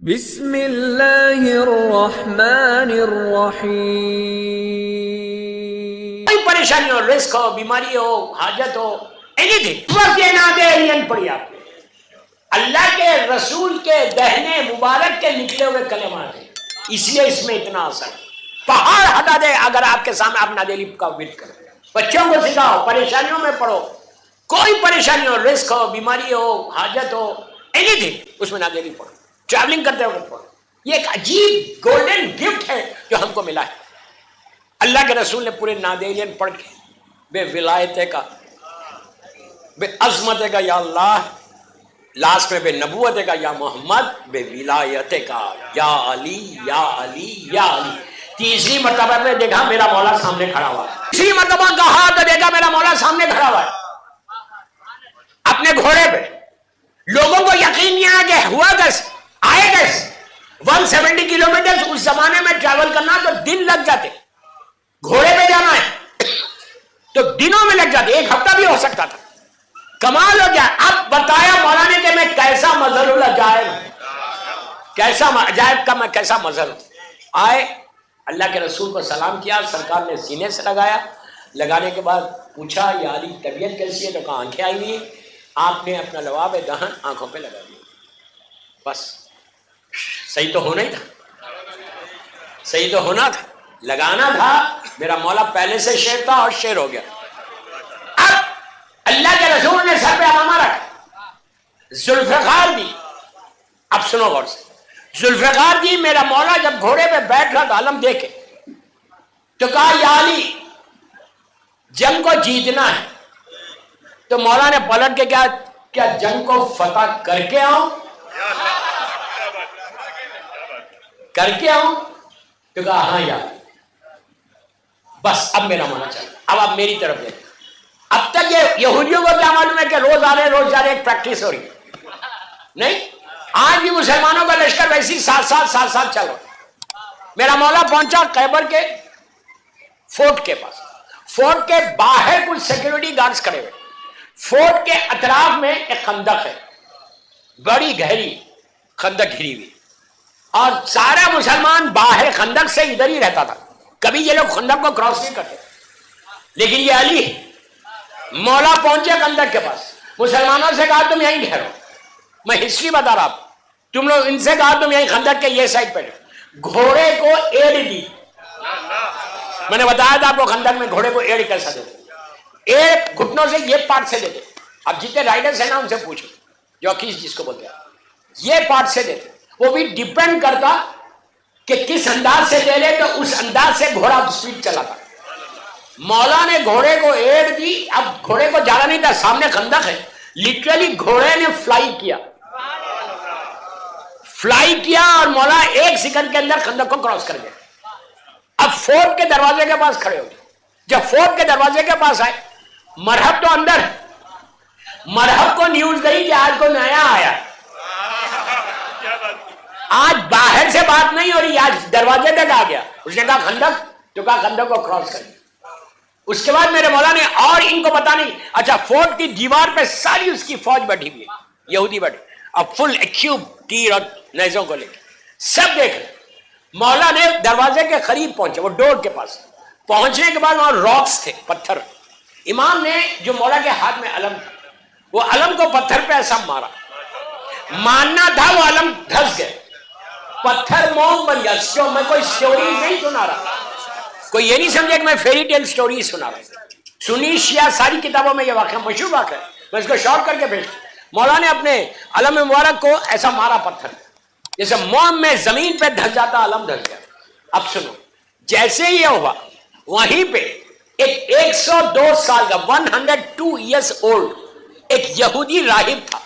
بسم اللہ الرحمن الرحیم۔ کوئی پریشانی ہو، رزق ہو، بیماری ہو، حاجت ہو، اینی تھنگ، وقت یہ نہ دے این پڑھی آپ نے۔ اللہ کے رسول کے دہنے مبارک کے نکلے ہوئے کلمات ہیں، اس لیے اس میں اتنا اثر ہے۔ پہاڑ ہٹا دے اگر آپ کے سامنے آپ نادیلی کا ورد کرو، بچوں کو سکھاؤ، پریشانیوں میں پڑھو، کوئی پریشانی ہو، رزق ہو، بیماری ہو، حاجت ہو، اینی تھنگ، اس میں نادیلی پڑھو، ٹریولنگ کرتے وقت پڑھو۔ یہ ایک عجیب گولڈن گفٹ ہے جو ہم کو ملا ہے۔ اللہ کے رسول نے پورے نادیلین پڑھ کے بے ولایت کا، بے عظمت کا یا اللہ، لاسٹ میں بے نبوت کا یا محمد، بے ولایت کا یا علی یا علی یا علی۔ تیسری مرتبہ میں دیکھا میرا مولا سامنے کھڑا ہوا ہے، تیسری مرتبہ کہا تو دیکھا میرا مولا سامنے کھڑا ہوا ہے اپنے گھوڑے پہ۔ لوگوں کو یقین نہیں آیا کہ ہوا کیسے، آئے کیسے۔ 170 کلومیٹر اس زمانے میں ٹریول کرنا تو دن لگ جاتے، گھوڑے پہ جانا ہے تو دنوں میں لگ جاتے، ایک ہفتہ بھی ہو سکتا تھا۔ کمال ہو گیا۔ اب بتایا مولانا کہ میں کیسا مظہر العجائب ہوں، کیسا عجائب کا میں کیسا مظہر ہوں۔ آئے، اللہ کے رسول کو سلام کیا، سرکار نے سینے سے لگایا، لگانے کے بعد پوچھا یا علی طبیعت کیسی ہے، تو کہا آنکھیں آئی ہوئی ہیں۔ آپ نے اپنا لواب دہن آنکھوں پہ لگا دیا، بس صحیح تو ہونا ہی تھا، صحیح تو ہونا تھا، لگانا تھا۔ میرا مولا پہلے سے شیر تھا اور شیر ہو گیا۔ اب اللہ کے رسول نے سر پہ امامہ رکھا، ذوالفقار دی، اب سنو غور سے، ذوالفقار دی میرا مولا جب گھوڑے پہ بیٹھ رہا تھا علم دیکھے تو کہا یا علی جنگ کو جیتنا ہے۔ تو مولا نے پلٹ کے کیا جنگ کو فتح کر کے آؤں، کر کے آؤں؟ تو کہا ہاں یار، بس اب میرا مولا چل، اب آپ میری طرف دیکھ۔ اب تک یہ یہودیوں کو کیا معلوم ہے کہ روز آ رہے روز جا رہے، ایک پریکٹس ہو رہی نہیں۔ آج بھی مسلمانوں کا لشکر ویسی ساتھ ساتھ چل رہا۔ میرا مولا پہنچا خیبر کے فورٹ کے پاس، فورٹ کے باہر کچھ سیکورٹی گارڈز کھڑے ہوئے، فورٹ کے اطراف میں ایک خندق ہے، بڑی گہری خندق گھری ہوئی، اور سارا مسلمان باہر خندق سے ادھر ہی رہتا تھا، کبھی یہ لوگ خندق کو کراس نہیں کرتے۔ لیکن یہ علی مولا پہنچے خندق کے پاس، مسلمانوں سے کہا تم یہیں ٹھہرو، میں ہسٹری بتا رہا ہوں، تم لوگ ان سے کہا تم یہیں خندق کے یہ سائڈ پہ ٹھہرو۔ گھوڑے کو ایڑ دی، میں نے بتایا تھا آپ کو خندق میں گھوڑے کو ایڑ کیسا دیتے، ایک گھٹنوں سے یہ پارٹ سے دیتے۔ اب جتنے رائڈرز ہیں نا ان سے پوچھو، جوکیز جس کو بولتے ہیں، یہ پارٹ سے دیتے، وہ بھی ڈیپینڈ کرتا کہ کس انداز سے دے لے تو اس انداز سے گھوڑا اسپیڈ چلاتا۔ مولا نے گھوڑے کو ایڑ دی، اب گھوڑے کو جانا نہیں تھا، سامنے خندق ہے، لٹرلی گھوڑے نے فلائی کیا اور مولا ایک سیکنڈ کے اندر خندق کو کراس کر گیا۔ اب فورٹ کے دروازے کے پاس کھڑے ہو گئے، جب فورٹ کے دروازے کے پاس آئے، مرحب تو اندر، مرحب کو نیوز گئی کہ آج کو نیا آیا، آج باہر سے بات نہیں ہو رہی، آج دروازے تک آ گیا۔ اس نے کہا خندق، تو کہا خندق کو کراس کر۔ اس کے بعد میرے مولا نے اور ان کو پتا نہیں، اچھا فورٹ کی دیوار پہ ساری اس کی فوج بیٹھی ہوئی ہے، یہودی بیٹھے، اب فل ایکیوب تیر اور نیزوں کو لے کے سب دیکھ رہے۔ مولا نے دروازے کے قریب پہنچے، وہ ڈور کے پاس پہنچنے کے بعد وہاں راکس تھے، پتھر۔ امام نے جو مولا کے ہاتھ میں علم تھا، وہ علم کو پتھر پہ ایسا مارا، ماننا تھا وہ علم دھس گئے، پتھر موم بن گیا۔ میں کوئی سٹوری نہیں سنا رہا، کوئی یہ نہیں سمجھے کہ میں فیری ٹیل سٹوری سنا رہا ہوں، سنی شیعہ ساری کتابوں میں یہ واقعہ مشہور واقعہ ہے، میں اس کو شارٹ کر کے بھیج۔ مولا نے اپنے علم مبارک کو ایسا مارا پتھر، جیسے موم میں زمین پہ دھس جاتا، علم دھس گیا۔ اب سنو، جیسے یہ ہوا وہیں پہ ایک 102 سال کا 102 ایئرس اولڈ ایک یہودی راہب تھا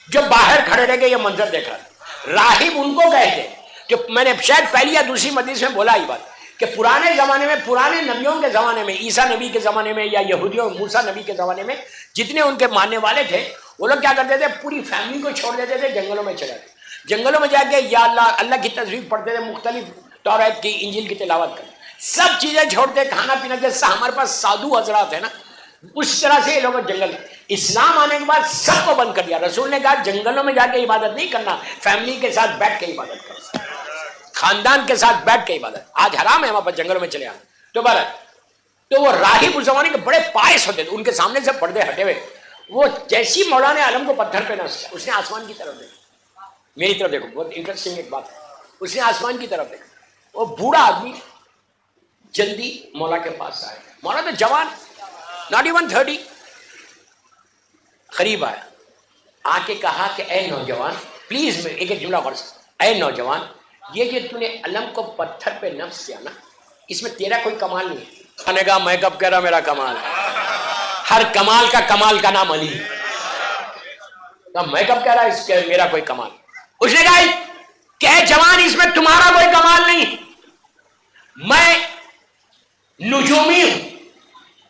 جو باہر کھڑے رہ کے یہ منظر دیکھ رہا تھا۔ راہب ان کو کہتے ہیں، جو میں نے شاید پہلی یا دوسری مجلس میں بولا یہ بات، کہ پرانے زمانے میں، پرانے نبیوں کے زمانے میں، عیسیٰ نبی کے زمانے میں یا یہودیوں موسیٰ نبی کے زمانے میں جتنے ان کے ماننے والے تھے، وہ لوگ کیا کرتے تھے، پوری فیملی کو چھوڑ دیتے تھے، جنگلوں میں چلے جاتے، جنگلوں میں جا کے یا اللہ کی تصویر پڑھتے تھے، مختلف توریت کی انجیل کی تلاوت کرتے، سب چیزیں چھوڑتے، کھانا پینا، جیسا ہمارے پاس سادھو حضرات ہیں نا، اس طرح سے یہ لوگ جنگل اسلام آنے کے بعد سب کو بند کر دیا. رسول نے کہا جنگلوں میں جا کے عبادت نہیں کرنا, فیملی کے ساتھ بیٹھ کے عبادت کرنا, خاندان کے ساتھ بیٹھ کے عبادت. آج حرام ہے وہاں پر جنگلوں میں چلے آنا. تو وہ راہب اس زمانے کے بڑے پائس ہوتے تھے, ان کے سامنے سے پردے ہٹے ہوئے. وہ جیسی مولانا عالم کو پتھر پہ نصب کیا, اس نے آسمان کی طرف دیکھا, میری طرف دیکھو, بہت انٹرسٹنگ ایک بات ہے, اس نے آسمان کی طرف دیکھا. وہ بوڑھا آدمی جلدی مولا کے پاس آیا. مولا تو جوان, ناٹ ایون 30, قریب آیا, آ کے کہا کہ اے نوجوان, پلیز میں ایک جملہ غور سے, اے نوجوان, یہ جو تو نے علم کو پتھر پہ نصب کیا نا, اس میں تیرا کوئی کمال نہیں ہے. نے کہا میں کب کہہ رہا میرا کمال ہے, ہر کمال کا نام علی. میں کب کہہ رہا اس کے میرا کوئی کمال. اس نے کہا کہ جوان اس میں تمہارا کوئی کمال نہیں, میں نجومی ہوں,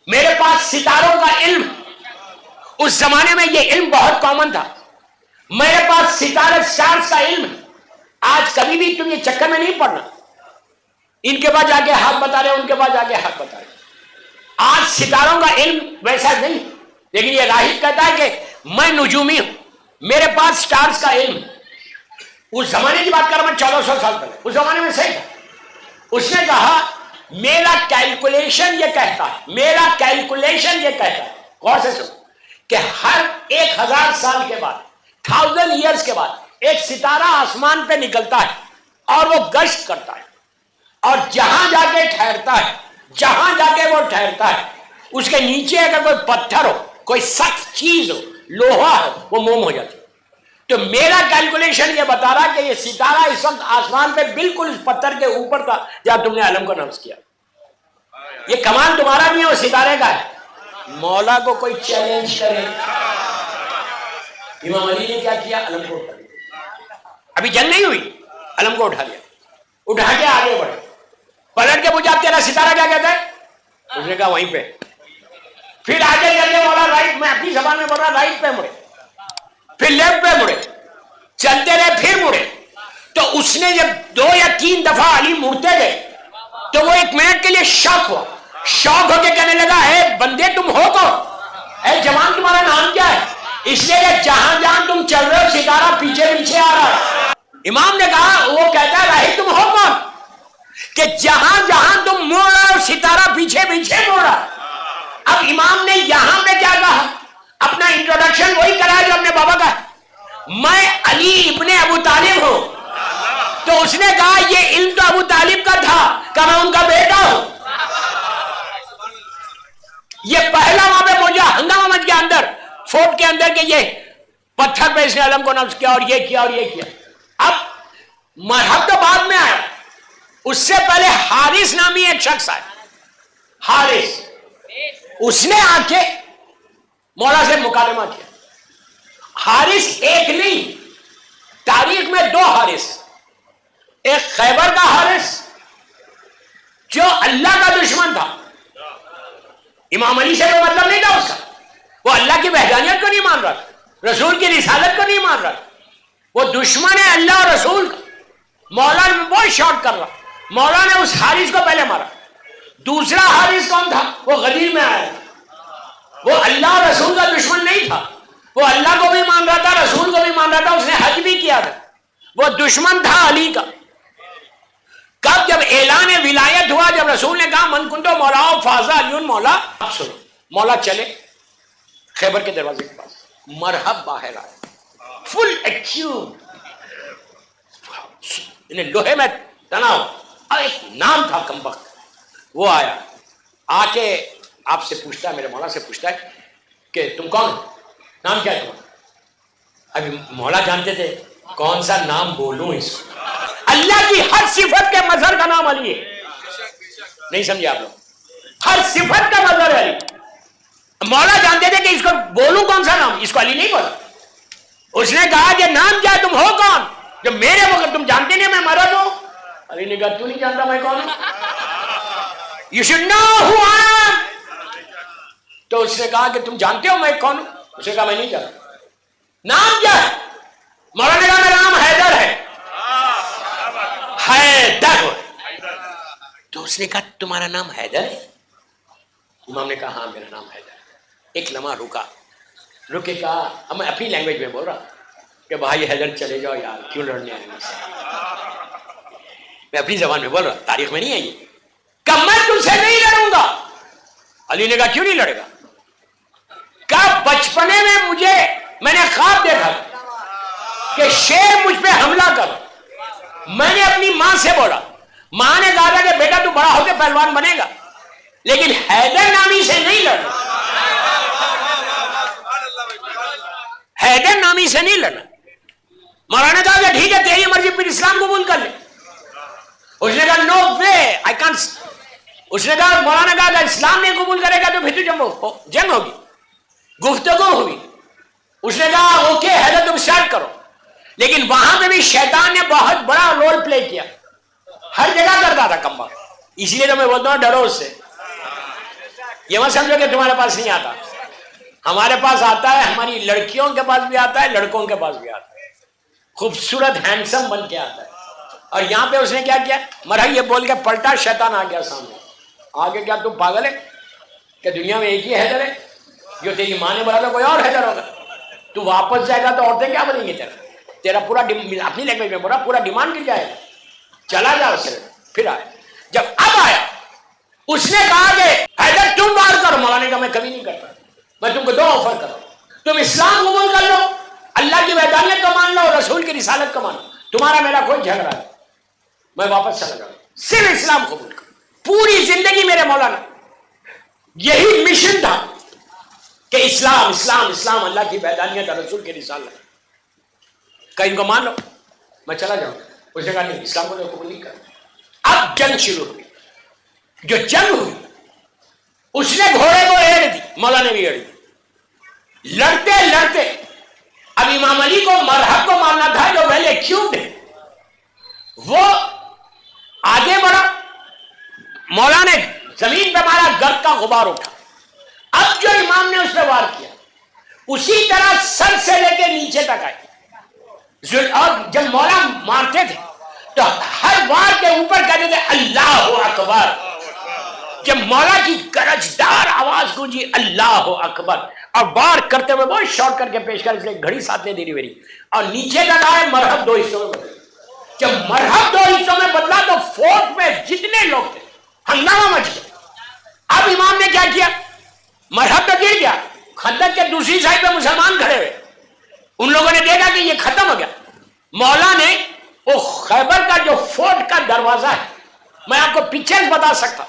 میرے پاس ستاروں کا علم, اس زمانے میں یہ علم بہت کامن تھا, میرے پاس ستارے سٹارز کا علم. آج کبھی بھی تم یہ چکر میں نہیں پڑنا ان کے پاس جا کے ہاتھ بتا رہے, ان کے پاس جا کے ہاتھ بتا رہے. آج ستاروں کا علم ویسا نہیں, لیکن یہ راہب کہتا ہے کہ میں نجومی ہوں, میرے پاس سٹارز کا علم. اس زمانے کی بات کر رہا میں 1400 سال پہلے, اس زمانے میں صحیح تھا. اس نے کہا میرا کیلکولیشن یہ کہتا ہے, میرا کیلکولیشن یہ کہتا ہے, غور سے سنو, کہ ہر 1000 سال کے بعد, 1000 ایئرز کے بعد ایک ستارہ آسمان پہ نکلتا ہے اور وہ گشت کرتا ہے, اور جہاں جا کے ٹھہرتا ہے, جہاں جا کے وہ ٹھہرتا ہے, اس کے نیچے اگر کوئی پتھر ہو, کوئی سخت چیز ہو, لوہا ہو, وہ موم ہو جاتی. تو میرا کیلکولیشن یہ بتا رہا کہ یہ ستارہ اس وقت آسمان پہ بالکل اس پتھر کے اوپر تھا جہاں تم نے علم کو نصب کیا. یہ کمال تمہارا نہیں ہے, وہ ستارے کا ہے. مولا کو کوئی چیلنج کرے. امام علی نے کیا کیا, علم کو اٹھا لیا. ابھی جنگ نہیں ہوئی, علم کو اٹھا لیا, اٹھا کے آگے بڑھے. پلٹ کے پوچھا تیرا ستارہ کیا کہتا ہے, اس نے کہا وہیں پہ. پھر آگے چل کے بولا رائٹ, میں اپنی زبان میں بول رہا رائٹ پہ مڑے, پھر لیفٹ پہ مڑے, چلتے رہے, پھر مڑے. تو اس نے جب 2 یا 3 دفعہ علی مڑتے گئے تو وہ 1 منٹ کے لیے شاک ہوا, شاک ہو کے کہنے لگا اے بندے تم ہو کون, اے جوان تمہارا نام کیا ہے. اس لیے کہ جہاں جہاں تم چل رہے ہو ستارہ پیچھے پیچھے آ رہا ہے. امام نے کہا, وہ کہتا ہے راہب تم ہو کون, کہ جہاں جہاں تم مڑ رہے ہو ستارہ پیچھے پیچھے مڑ رہا. اب امام نے یہاں میں کیا کہا, اپنا انٹروڈکشن وہی کرا جو اپنے بابا کا, میں علی ابن ابو طالب ہوں. تو اس نے کہا یہ علم تو ابو طالب کا تھا کہ میں ان کا بیٹا ہوں. یہ پہلا وہاں پہ پہنچا ہنگامہ مچ گیا اندر فورٹ کے اندر کہ یہ پتھر پہ اس نے علم کو نصب کیا اور یہ کیا اور یہ کیا. اب مرحب تو بعد میں آیا, اس سے پہلے حارث نامی ایک شخص آیا. حارث, اس نے آ کے مولا سے مکالمہ کیا. حارث ایک نہیں, تاریخ میں 2 حارث. ایک خیبر کا حارث جو اللہ کا دشمن تھا, امام علی سے کوئی مطلب نہیں تھا اس کا, وہ اللہ کی وحدانیت کو نہیں مان رہا, رسول کی رسالت کو نہیں مان رہا, وہ دشمن ہے اللہ اور رسول کا. مولا نے بہت شارٹ کر رہا, مولا نے اس حارث کو پہلے مارا. دوسرا حارث کون تھا, وہ غدیر میں آیا, وہ اللہ اور رسول کا دشمن نہیں تھا, وہ اللہ کو بھی مان رہا تھا, رسول کو بھی مان رہا تھا, اس نے حج بھی کیا تھا, وہ دشمن تھا علی کا. کب جب اعلان ولایت ہوا, جب رسول نے کہا من کنتو مولا فاز علی مولا, اب سنو, مولا چلے خیبر کے دروازے کے پاس, مرحب باہر آیا, فل ایکچیوم, لوہے میں تنا ہو, اور ایک نام تھا کمبخت. وہ آیا, آ کے آپ سے پوچھتا ہے, میرے مولا سے پوچھتا ہے کہ تم کون ہو, نام کیا ہے تمہارا. ابھی مولا جانتے تھے کون سا نام بولوں اس کو. اللہ کی ہر صفت کے مظہر کا نام علی ہے, نہیں سمجھے آپ لوگ, ہر صفت کا مظہر ہے علی. مولا جانتے تھے کہ اس کو بولوں کون سا نام, اس کو علی نہیں بولا. اس نے کہا کہ نام کیا ہے, تم ہو کون, جو میرے وقت تم جانتے نہیں میں مرد ہوں. علی نے کہا تو نہیں جانتا میں کون ہوں, you should know who I am. تو اس نے کہا کہ تم جانتے ہو میں کون ہوں, اس نے کہا میں نہیں جانتا. نام کیا ہے, مولا نے کہا میرا نام حیدر ہے. حیدر. تو اس نے کہا تمہارا نام حیدر ہے, امام نے کہا ہاں میرا نام حیدر ہے. ایک لمحہ رکا, رکے کہا، اب میں اپنی لینگویج میں بول رہا کہ بھائی حیدر چلے جاؤ یار، کیوں لڑنے آئے مجھ سے؟ میں اپنی زبان میں بول رہا، تاریخ میں نہیں ہے یہ کہ میں تم سے نہیں لڑوں گا۔ علی نے کہا کیوں نہیں لڑے گا؟ کہا بچپنے میں میں نے خواب دیکھا کہ شیر مجھ پہ حملہ کر، میں نے اپنی ماں سے بولا، ماں نے کہا کہ بیٹا تو بڑا ہو کے پہلوان بنے گا لیکن حیدر نامی سے نہیں لڑنا، حیدر نامی سے نہیں لڑنا۔ مولانا نے کہا کہ ٹھیک ہے تیری مرضی، پھر اسلام قبول کر لے۔ اس نے کہا نو وے آئی کانٹ۔ اس نے کہا، مولانا نے کہا کہ اسلام نہیں قبول کرے گا تو پھر تو جنگ ہوگی، گفتگو ہوئی۔ اس نے کہا اوکے حیدر تم اسٹارٹ کرو، لیکن وہاں پہ بھی شیطان نے بہت بڑا رول پلے کیا، ہر جگہ کرتا تھا کمبا۔ اس لیے تو میں بولتا ہوں ڈرو اس سے، یہ مت سمجھو کہ تمہارے پاس نہیں آتا، ہمارے پاس آتا ہے، ہماری لڑکیوں کے پاس بھی آتا ہے، لڑکوں کے پاس بھی آتا ہے، خوبصورت ہینڈسم بن کے آتا ہے۔ اور یہاں پہ اس نے کیا کیا، مرحبا یہ بول کے پلٹا، شیطان آ گیا سامنے۔ آگے کیا تم پاگل ہے کہ دنیا میں ایک ہی حیدر ہے؟ جو تیری ماں نے بولا تھا کوئی اور حیدر ہوگا، تو واپس جائے گا تو عورتیں کیا بنیں گے؟ تیرا پورا اپنی لینگویج میں بولا پورا ڈیمانڈ گر جائے گا، چلا جا اس سے۔ پھر آیا، جب اب آیا اس نے کہا کہ حیدر تم بار کرو۔ مولانا نے کہا میں کبھی نہیں کرتا، میں تم کو دو آفر کر رہا ہوں، تم اسلام قبول کر لو، اللہ کی وحدانیت کو مان لو، رسول کی رسالت کو مانو، تمہارا میرا کوئی جھگڑا نہیں، میں واپس چلا جاؤں، صرف اسلام قبول کر۔ پوری زندگی میرے مولانا یہی مشن تھا کہ اسلام اسلام اسلام، اللہ کی وحدانیت اور رسول کی رسالت، کہ ان کو مان لو میں چلا جاؤں۔ اس نے کہا نہیں، اسلام کو قبول نہیں کرنا۔ اب جنگ شروع ہوئی، جو جنگ ہوئی اس نے گھوڑے کو ایڑ دی، مولا نے بھی ایڑ دی، لڑتے لڑتے اب امام علی کو مرحب کو مارنا تھا جو پہلے کیوں تھے، وہ آگے بڑھا، مولا نے زمین پہ مارا، گرد کا غبار اٹھا۔ اب جو امام نے اس پہ وار کیا اسی طرح سر سے لے کے نیچے تک آئی، اور جب مولا مارتے تھے تو ہر وار کے اوپر کہتے تھے اللہ اکبر۔ جب مولا کی گرجدار آواز گونجی اللہ اکبر، اور وار کرتے ہوئے بہت شارٹ کر کے پیش کر، اس لیے گھڑی ساتھ نہیں دینی میری، اور نیچے تک آئے، مرحب دو حصوں میں بدلا۔ جب مرحب دو حصوں میں بدلا تو فورٹ میں جتنے لوگ تھے ہنگامہ مچ گیا۔ اب امام نے کیا کیا، مرحب تو گر گیا، خندق کے دوسری سائڈ پہ مسلمان کھڑے ہوئے، ان لوگوں نے دیکھا کہ یہ ختم ہو گیا۔ مولا نے وہ خیبر کا جو فورٹ کا دروازہ ہے، میں آپ کو پکچرز بتا سکتا،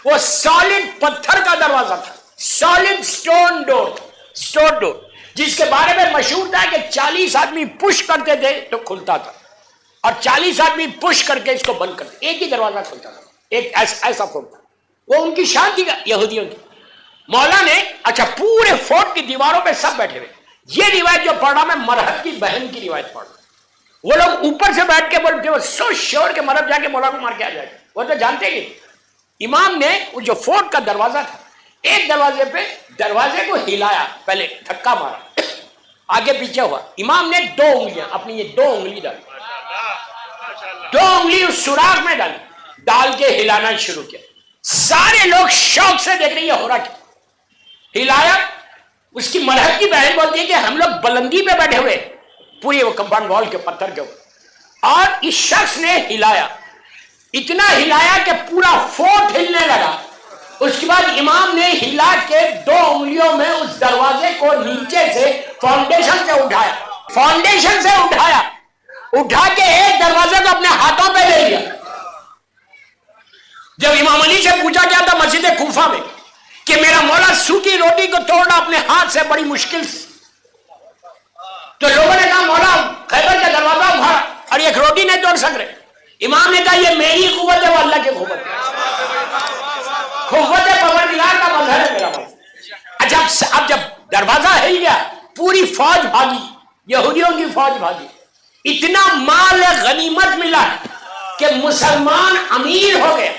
وہ سالڈ پتھر کا دروازہ تھا، سالڈ سٹون ڈور، جس کے بارے میں مشہور تھا کہ 40 آدمی پش کرتے تھے تو کھلتا تھا، اور 40 آدمی پش کر کے اس کو بند کرتے، ایک ہی دروازہ کھلتا تھا، ایک ایسا فورٹ تھا، وہ ان کی شان تھی یہودیوں کی۔ مولا نے اچھا پورے فورٹ کی دیواروں پہ سب بیٹھے ہوئے، یہ روایت جو پڑھ رہا میں مرحب کی بہن کی روایت پڑھ رہا، وہ لوگ اوپر سے بیٹھ کے بولتے، وہ سو شیور کہ مرحب جا کے مولا کو مار کے آ جائے گا، وہ تو جانتے ہی۔ امام نے وہ جو فورٹ کا دروازہ تھا، ایک دروازے پہ دروازے کو ہلایا، پہلے دھکا مارا، آگے پیچھے ہوا، امام نے 2 انگلیاں اپنی یہ 2 انگلی ڈالی، 2 انگلی اس سوراخ میں ڈالی، ڈال کے ہلانا شروع کیا۔ سارے لوگ شوق سے دیکھ رہے یہ ہو رہا کیا، ہلایا۔ اس کی مرحب کی بہن بولتی ہے کہ ہم لوگ بلندی پہ بیٹھے ہوئے پوری وہ کمپاؤنڈ وال کے پتھر کے اوپر، اور اس شخص نے ہلایا، اتنا ہلایا کہ پورا فورٹ ہلنے لگا۔ اس کے بعد امام نے ہلا کے 2 انگلیوں میں اس دروازے کو نیچے سے فاؤنڈیشن سے اٹھایا، اٹھا کے ایک دروازے کو اپنے ہاتھوں پہ لے لیا۔ جب امام علی سے پوچھا گیا تھا مسجد کوفہ میں کہ میرا مولا سوکھی روٹی کو توڑنا اپنے ہاتھ سے بڑی مشکل سے، تو لوگوں نے کہا مولا خیبر کا دروازہ اٹھا اور ایک روٹی نہیں توڑ سک رہے۔ امام نے کہا یہ میری قوت ہے، وہ اللہ کی قوت ہے، قوت پروردگار کا مظہر ہے میرا مولا۔ اچھا اب جب دروازہ ہل گیا، پوری فوج بھاگی، یہودیوں کی فوج بھاگی، اتنا مال غنیمت ملا کہ مسلمان امیر ہو گیا،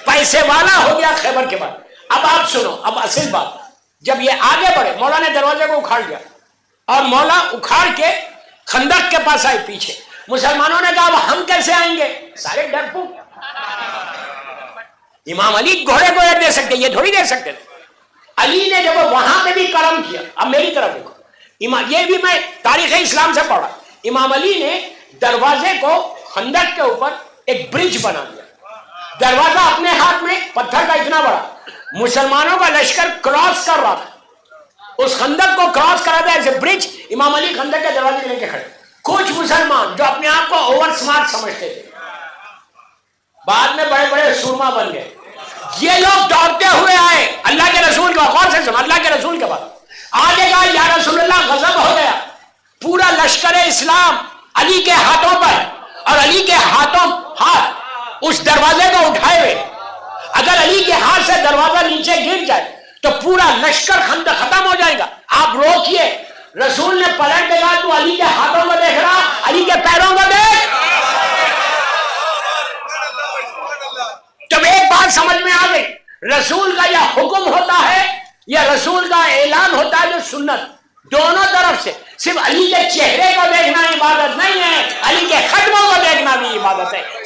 پیسے والا ہو گیا خیبر کے بعد۔ اب آپ سنو، اب اصل بات، جب یہ آگے بڑھے، مولا نے دروازے کو اکھاڑ دیا، اور مولا اکھاڑ کے خندق کے پاس آئے پیچھے۔ مسلمانوں نے کہا اب ہم کیسے آئیں گے، سارے ڈرپوک، امام علی گھوڑے کو دے سکتے، یہ تھوڑی دے سکتے تھے۔ علی نے جب وہاں پہ بھی کرم کیا، اب میری طرف دیکھو، یہ بھی میں تاریخ اسلام سے پڑھا، امام علی نے دروازے کو خندق کے اوپر ایک برج بنا دیا، دروازہ اپنے ہاتھ میں پتھر کا اتنا بڑا، مسلمانوں کا لشکر کراس کر رہا تھا، اس خندق کو کراس کرا تھا ایسے برج، امام علی خندق کے دروازے لے کے کھڑے، کچھ مسلمان جو اپنے آپ کو اوور سمارٹ سمجھتے تھے بعد میں بڑے بڑے سورما بن گئے، یہ لوگ دوڑتے ہوئے آئے اللہ کے رسول کا، غور سے سن، اللہ کے رسول کے بعد آگے کہا یا رسول اللہ غضب ہو گیا، پورا لشکر اسلام علی کے ہاتھوں پر اور علی کے ہاتھ اس دروازے کو اٹھائے ہوئے، اگر علی کے ہاتھ سے دروازہ نیچے گر جائے تو پورا لشکر خندق ختم ہو جائے گا، آپ روکیے۔ رسول نے پلٹ کے کہا تو علی کے ہاتھوں کو دیکھ رہا، علی کے پیروں کو دیکھ۔ جب ایک بات سمجھ میں آ گئی، رسول کا یہ حکم ہوتا ہے، یہ رسول کا اعلان ہوتا ہے جو سنت، دونوں طرف سے، صرف علی کے چہرے کو دیکھنا عبادت نہیں ہے، علی کے قدموں کو دیکھنا بھی عبادت ہے۔